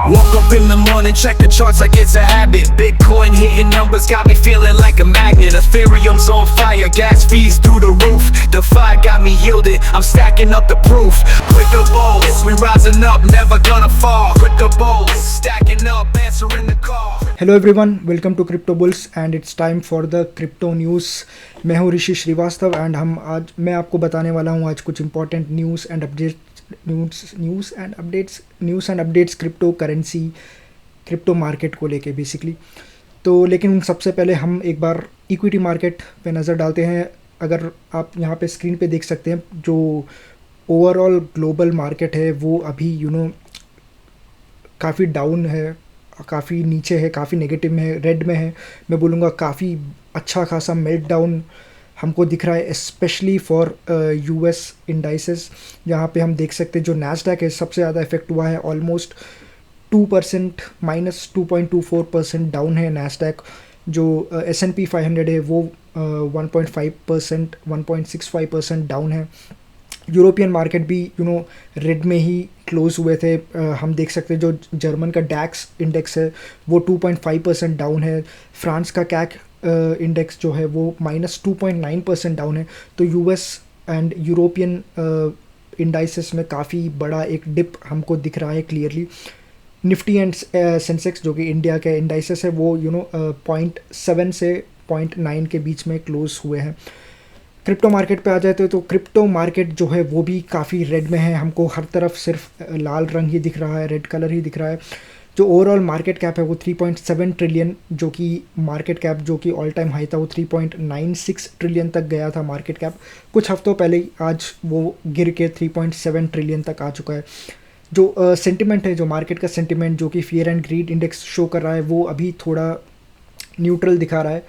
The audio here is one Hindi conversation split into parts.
Woke up in the morning, check the charts like it's a habit. Bitcoin hitting numbers got me feeling like a magnet. Ethereum's on fire, gas fees through the roof. DeFi got me yielded, I'm stacking up the proof. Crypto bulls, we rising up, never gonna fall. Crypto bulls, stacking up, answering the call. Hello everyone, welcome to crypto bulls and it's time for the crypto news. मैं हूं ऋषि श्रीवास्तव एंड मैं आपको बताने वाला हूं आज कुछ important news and updates crypto currency, crypto market को लेके बेसिकली। तो लेकिन सबसे पहले हम एक बार इक्विटी मार्केट पे नज़र डालते हैं। अगर आप यहाँ पे स्क्रीन पे देख सकते हैं, जो ओवरऑल ग्लोबल मार्केट है वो अभी काफ़ी डाउन है, काफ़ी नीचे है, काफ़ी नेगेटिव में है, रेड में है। मैं बोलूँगा काफ़ी अच्छा खासा मेल्ट डाउन हमको दिख रहा है, स्पेशली फॉर यूएस इंडाइसेस, जहाँ पे हम देख सकते हैं जो नैस्डैक है सबसे ज़्यादा इफेक्ट हुआ है। ऑलमोस्ट 2% -2.24% डाउन है नैस्डैक। जो S&P 500 है वो 1.5% 1.65% डाउन है। यूरोपियन मार्केट भी रेड में ही क्लोज हुए थे। हम देख सकते हैं जो जर्मन का डैक्स इंडेक्स है वो 2.5% डाउन है। फ्रांस का कैक इंडेक्स जो है वो -2.9% डाउन है। तो यूएस एंड यूरोपियन इंडाइसेस में काफ़ी बड़ा एक डिप हमको दिख रहा है क्लियरली। निफ्टी एंड सेंसेक्स जो कि इंडिया के इंडाइसेस है वो 0.7 से 0.9 के बीच में क्लोज हुए हैं। क्रिप्टो मार्केट पे आ जाते तो क्रिप्टो मार्केट जो है वो भी काफ़ी रेड में है। हमको हर तरफ सिर्फ लाल रंग ही दिख रहा है, रेड कलर ही दिख रहा है। जो ओवरऑल मार्केट कैप है वो 3.7 ट्रिलियन, जो कि मार्केट कैप जो कि ऑल टाइम हाई था वो 3.96 ट्रिलियन तक गया था मार्केट कैप। कुछ हफ्तों पहले ही आज वो गिर के 3.7 ट्रिलियन तक आ चुका है। जो सेंटिमेंट है, जो मार्केट का सेंटिमेंट जो कि fear and greed index show कर रहा है वो अभी थोड़ा न्यूट्रल दिखा रहा है।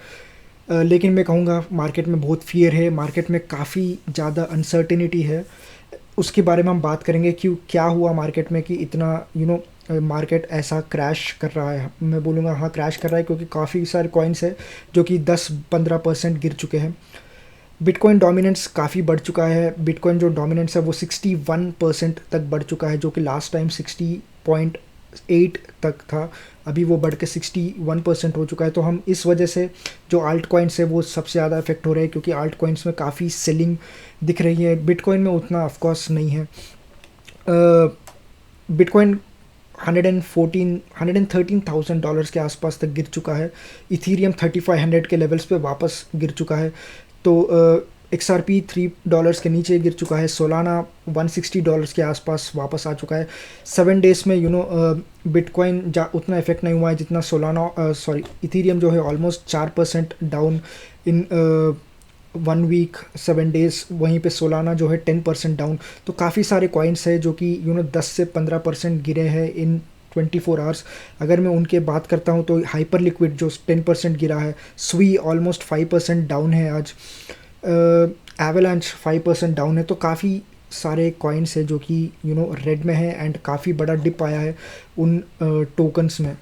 लेकिन मैं कहूँगा मार्केट में बहुत फियर है, मार्केट में काफ़ी ज़्यादा अनसर्टेनिटी है। उसके बारे में हम बात करेंगे कि क्या हुआ मार्केट में कि इतना मार्केट ऐसा क्रैश कर रहा है। मैं बोलूँगा हाँ क्रैश कर रहा है, क्योंकि काफ़ी सारे कॉइन्स है जो कि 10-15% गिर चुके हैं। बिटकॉइन डोमिनेंस काफ़ी बढ़ चुका है। बिटकॉइन जो डोमिनेंस है वो 61% तक बढ़ चुका है, जो कि लास्ट टाइम 60.8 तक था। अभी वो बढ़ के 61% हो चुका है। तो हम इस वजह से जो आल्ट कॉइन्स है वो सबसे ज़्यादा इफेक्ट हो रहे हैं, क्योंकि आल्ट कॉइन्स में काफ़ी सेलिंग दिख रही है। बिटकॉइन में उतना ऑफकोर्स नहीं है। बिटकॉइन $113,000 के आसपास तक गिर चुका है। इथीरियम 3500 के लेवल्स पे वापस गिर चुका है। तो XRP $3 के नीचे गिर चुका है। सोलाना $160 के आसपास वापस आ चुका है। 7 डेज़ में बिटकॉइन उतना इफेक्ट नहीं हुआ है जितना इथीरियम जो है almost 4% down in 1 week 7 days. वहीं पे सोलाना जो है 10% डाउन। तो काफ़ी सारे कॉइन्स है जो कि 10 से 15% गिरे हैं इन 24 आवर्स। अगर मैं उनके बात करता हूँ तो हाइपर लिक्विड जो 10% गिरा है, स्वी ऑलमोस्ट 5% डाउन है आज, एवलांच 5% डाउन है। तो काफ़ी सारे कॉइन्स है जो कि रेड में है एंड काफ़ी बड़ा डिप आया है उन टोकन्स में।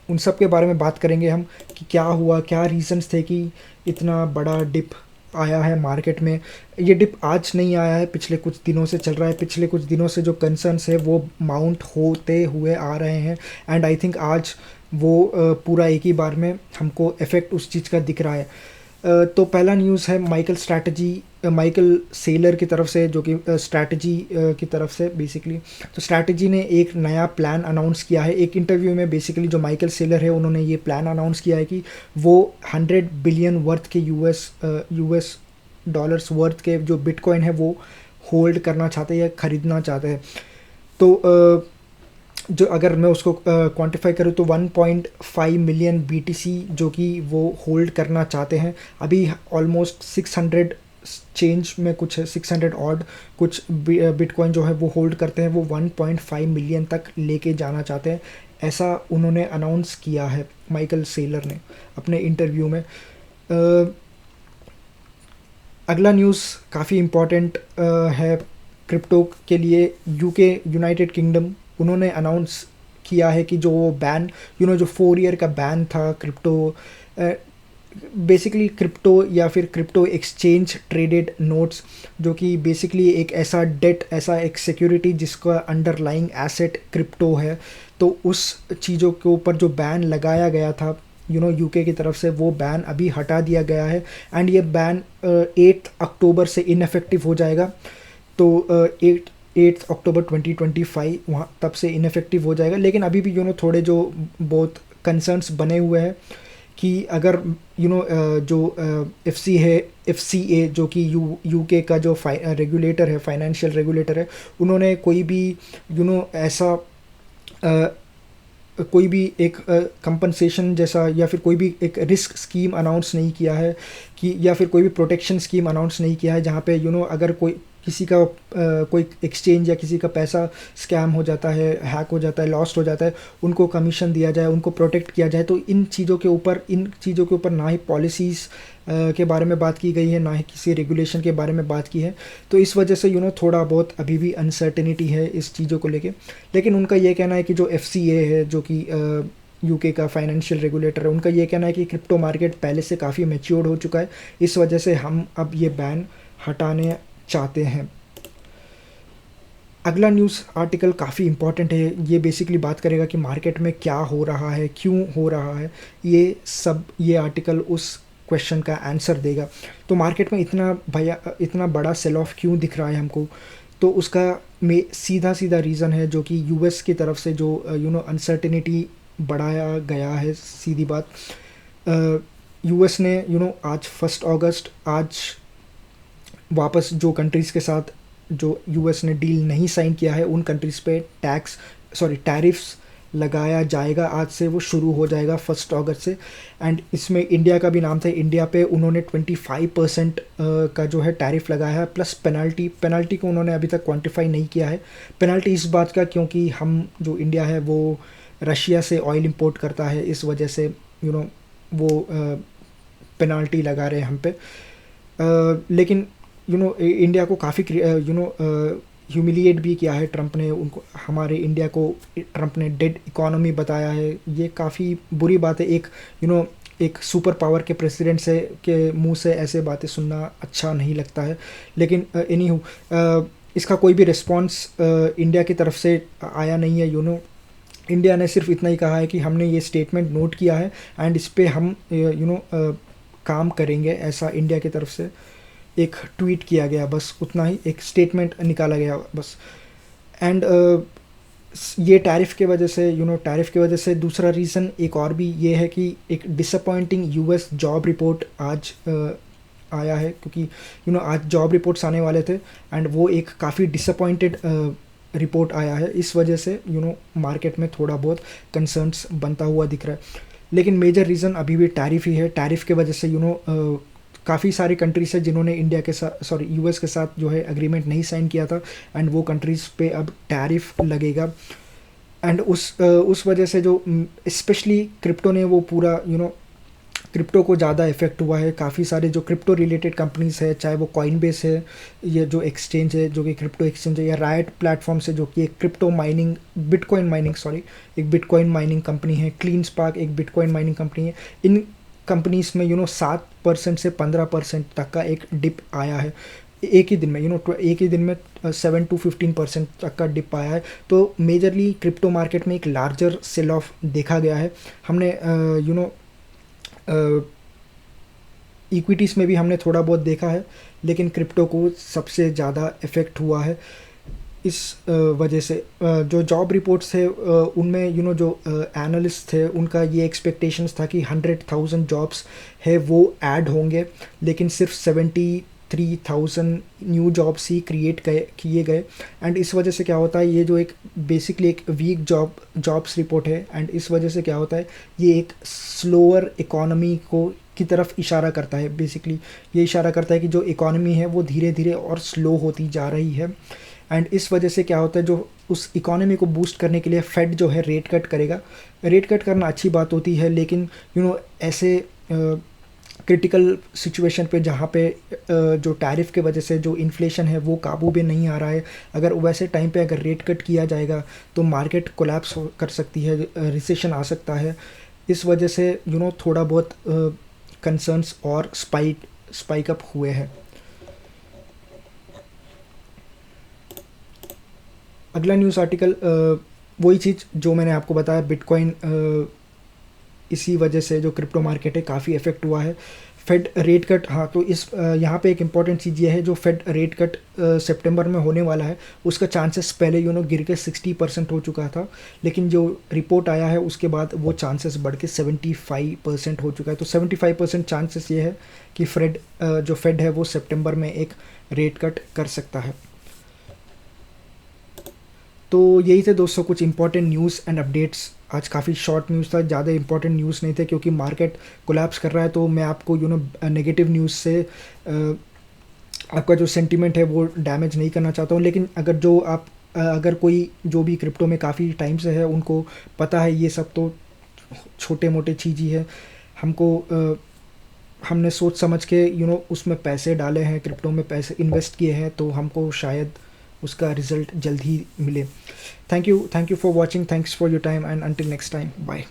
उन सब के बारे में बात करेंगे हम कि क्या हुआ, क्या रीजंस थे कि इतना बड़ा डिप आया है मार्केट में। ये डिप आज नहीं आया है, पिछले कुछ दिनों से चल रहा है। पिछले कुछ दिनों से जो कंसर्न्स है वो माउंट होते हुए आ रहे हैं एंड आई थिंक आज वो पूरा एक ही बार में हमको इफेक्ट उस चीज़ का दिख रहा है। तो पहला न्यूज़ है माइकल सेलर की तरफ से, जो कि स्ट्रैटेजी की तरफ से बेसिकली। तो स्ट्रैटेजी ने एक नया प्लान अनाउंस किया है। एक इंटरव्यू में बेसिकली जो माइकल सेलर है उन्होंने ये प्लान अनाउंस किया है कि वो 100 बिलियन वर्थ के यूएस डॉलर्स वर्थ के जो बिटकॉइन है वो होल्ड करना चाहते हैं या ख़रीदना चाहते हैं। तो जो अगर मैं उसको क्वांटिफाई करूँ तो 1.5 मिलियन BTC जो कि वो होल्ड करना चाहते हैं। अभी ऑलमोस्ट 600 चेंज में कुछ है, 600 ऑड कुछ बिटकॉइन जो है वो होल्ड करते हैं। वो 1.5 मिलियन तक लेके जाना चाहते हैं, ऐसा उन्होंने अनाउंस किया है माइकल सेलर ने अपने इंटरव्यू में। अगला न्यूज़ काफ़ी इम्पॉर्टेंट है क्रिप्टो के लिए। यूनाइटेड किंगडम उन्होंने अनाउंस किया है कि जो बैन जो 4 ईयर का बैन था क्रिप्टो, बेसिकली क्रिप्टो या फिर क्रिप्टो एक्सचेंज ट्रेडेड नोट्स, जो कि बेसिकली एक ऐसा डेट, ऐसा एक सिक्योरिटी जिसका अंडरलाइंग एसेट क्रिप्टो है। तो उस चीज़ों के ऊपर जो बैन लगाया गया था यूके की तरफ से, वो बैन अभी हटा दिया गया है एंड ये बैन 8 अक्टूबर से इनफेक्टिव हो जाएगा। तो 8 अक्टूबर 2025 वहाँ तब से इनफेक्टिव हो जाएगा। लेकिन अभी भी थोड़े जो बहुत कंसर्न्स बने हुए हैं कि अगर जो FCA जो कि यूके का जो रेगुलेटर है, फाइनेंशियल रेगुलेटर है, उन्होंने कोई भी ऐसा कोई भी एक कंपनसेशन जैसा या फिर कोई भी एक रिस्क स्कीम अनाउंस नहीं किया है कि, या फिर कोई भी प्रोटेक्शन स्कीम अनाउंस नहीं किया है जहाँ पे अगर कोई किसी का कोई एक्सचेंज या किसी का पैसा स्कैम हो जाता है, हैक हो जाता है, लॉस्ट हो जाता है, उनको कमीशन दिया जाए, उनको प्रोटेक्ट किया जाए। तो इन चीज़ों के ऊपर ना ही पॉलिसीज़ के बारे में बात की गई है, ना ही किसी रेगुलेशन के बारे में बात की है। तो इस वजह से थोड़ा बहुत अभी भी अनसर्टेनिटी है इस चीज़ों को लेके। लेकिन उनका ये कहना है कि जो FCA है, जो कि यूके का फाइनेंशियल रेगुलेटर है, उनका ये कहना है कि क्रिप्टो मार्केट पहले से काफ़ी मैच्योर्ड हो चुका है, इस वजह से हम अब ये बैन हटाने चाहते हैं। अगला न्यूज़ आर्टिकल काफ़ी इंपॉर्टेंट है। ये बेसिकली बात करेगा कि मार्केट में क्या हो रहा है, क्यों हो रहा है, ये आर्टिकल उस क्वेश्चन का आंसर देगा। तो मार्केट में इतना बड़ा सेल ऑफ क्यों दिख रहा है हमको, तो उसका में सीधा रीज़न है जो कि यूएस की तरफ से जो अनसर्टेनिटी बढ़ाया गया है। सीधी बात, यूएस ने आज 1 अगस्त आज वापस जो कंट्रीज़ के साथ जो यूएस ने डील नहीं साइन किया है, उन कंट्रीज़ पे टैरिफ्स लगाया जाएगा। आज से वो शुरू हो जाएगा 1 अगस्त से। एंड इसमें इंडिया का भी नाम था। इंडिया पे उन्होंने 25% का जो है टैरिफ लगाया है, प्लस पेनल्टी को उन्होंने अभी तक क्वांटिफाई नहीं किया है। पेनल्टी इस बात का क्योंकि हम जो इंडिया है वो रशिया से ऑयल इंपोर्ट करता है, इस वजह से वो पेनल्टी लगा रहे हैं हम पे। लेकिन इंडिया को काफ़ी ह्यूमिलिएट भी किया है ट्रंप ने। उनको, हमारे इंडिया को ट्रंप ने डेड इकोनॉमी बताया है। ये काफ़ी बुरी बात है। एक सुपर पावर के प्रेसिडेंट के मुंह से ऐसे बातें सुनना अच्छा नहीं लगता है। लेकिन एनीहू, इसका कोई भी रिस्पॉन्स इंडिया की तरफ से आया नहीं है। इंडिया ने सिर्फ इतना ही कहा है कि हमने ये स्टेटमेंट नोट किया है एंड इस पर हम काम करेंगे, ऐसा इंडिया की तरफ से एक ट्वीट किया गया, बस उतना ही, एक स्टेटमेंट निकाला गया बस। एंड ये टैरिफ के वजह से दूसरा रीज़न एक और भी ये है कि एक डिसअपॉइंटिंग यूएस जॉब रिपोर्ट आज आया है, क्योंकि आज जॉब रिपोर्ट्स आने वाले थे एंड वो एक काफ़ी डिसअपॉइंटेड रिपोर्ट आया है। इस वजह से मार्केट में थोड़ा बहुत कंसर्न्स बनता हुआ दिख रहा है। लेकिन मेजर रीज़न अभी भी टैरिफ ही है। टैरिफ के वजह से काफ़ी सारी कंट्रीज है जिन्होंने यूएस के साथ जो है एग्रीमेंट नहीं साइन किया था एंड वो कंट्रीज़ पे अब टैरिफ लगेगा। एंड उस वजह से जो स्पेशली क्रिप्टो ने वो पूरा क्रिप्टो को ज़्यादा इफेक्ट हुआ है। काफ़ी सारे जो क्रिप्टो रिलेटेड कंपनीज़ है, चाहे वो कॉइनबेस है, ये जो एक्सचेंज है जो कि क्रिप्टो एक्सचेंज है, या राइट प्लेटफॉर्म से जो कि एक बिटकॉइन माइनिंग कंपनी है, क्लीन स्पार्क एक बिटकॉइन माइनिंग कंपनी है। इन कंपनीज़ में 7% से 15% तक का एक डिप आया है एक ही दिन में 7 to 15% तक का डिप आया है। तो मेजरली क्रिप्टो मार्केट में एक लार्जर सेल ऑफ देखा गया है। हमने इक्विटीज़ में भी हमने थोड़ा बहुत देखा है, लेकिन क्रिप्टो को सबसे ज़्यादा इफ़ेक्ट हुआ है। इस वजह से जो जॉब रिपोर्ट्स थे उनमें जो एनालिस्ट थे उनका ये एक्सपेक्टेशंस था कि 100,000 जॉब्स है वो ऐड होंगे, लेकिन सिर्फ 73,000 न्यू जॉब्स ही किए गए। एंड इस वजह से क्या होता है, ये जो एक बेसिकली एक वीक जॉब्स रिपोर्ट है एंड इस वजह से क्या होता है, ये एक स्लोअर इकोनॉमी की तरफ इशारा करता है। बेसिकली ये इशारा करता है कि जो इकोनॉमी है वो धीरे धीरे और स्लो होती जा रही है। एंड इस वजह से क्या होता है, जो उस इकोनॉमी को बूस्ट करने के लिए फेड जो है रेट कट करेगा। रेट कट करना अच्छी बात होती है, लेकिन ऐसे क्रिटिकल सिचुएशन पे जहाँ पे जो टैरिफ के वजह से जो इन्फ्लेशन है वो काबू में नहीं आ रहा है, अगर वैसे टाइम पे अगर रेट कट किया जाएगा तो मार्केट कोलैप्स कर सकती है, रिसेशन आ सकता है। इस वजह से थोड़ा बहुत कंसर्न्स और स्पाइक अप हुए हैं। अगला न्यूज़ आर्टिकल वही चीज़ जो मैंने आपको बताया, बिटकॉइन इसी वजह से जो क्रिप्टो मार्केट है काफ़ी इफेक्ट हुआ है। फेड रेट कट, हाँ तो इस यहाँ पे एक इम्पॉर्टेंट चीज़ ये है, जो फेड रेट कट सितंबर में होने वाला है उसका चांसेस पहले गिर के 60% हो चुका था, लेकिन जो रिपोर्ट आया है उसके बाद वो चांसेस बढ़ के 75% हो चुका है। तो 75% चांसेस ये है कि जो फेड है वो सितंबर में एक रेट कट कर सकता है। तो यही थे दोस्तों कुछ इंपॉर्टेंट न्यूज़ एंड अपडेट्स। आज काफ़ी शॉर्ट न्यूज़ था, ज़्यादा इंपॉर्टेंट न्यूज़ नहीं थे क्योंकि मार्केट कोलैप्स कर रहा है। तो मैं आपको नेगेटिव न्यूज़ से आपका जो सेंटीमेंट है वो डैमेज नहीं करना चाहता हूँ। लेकिन अगर कोई जो भी क्रिप्टो में काफ़ी टाइम से है उनको पता है ये सब तो छोटे मोटे चीज़ ही है। हमने सोच समझ के उसमें पैसे डाले हैं, क्रिप्टो में पैसे इन्वेस्ट किए हैं, तो हमको शायद उसका रिजल्ट जल्द ही मिले। Thank you for watching, thanks for your time and until next time, bye.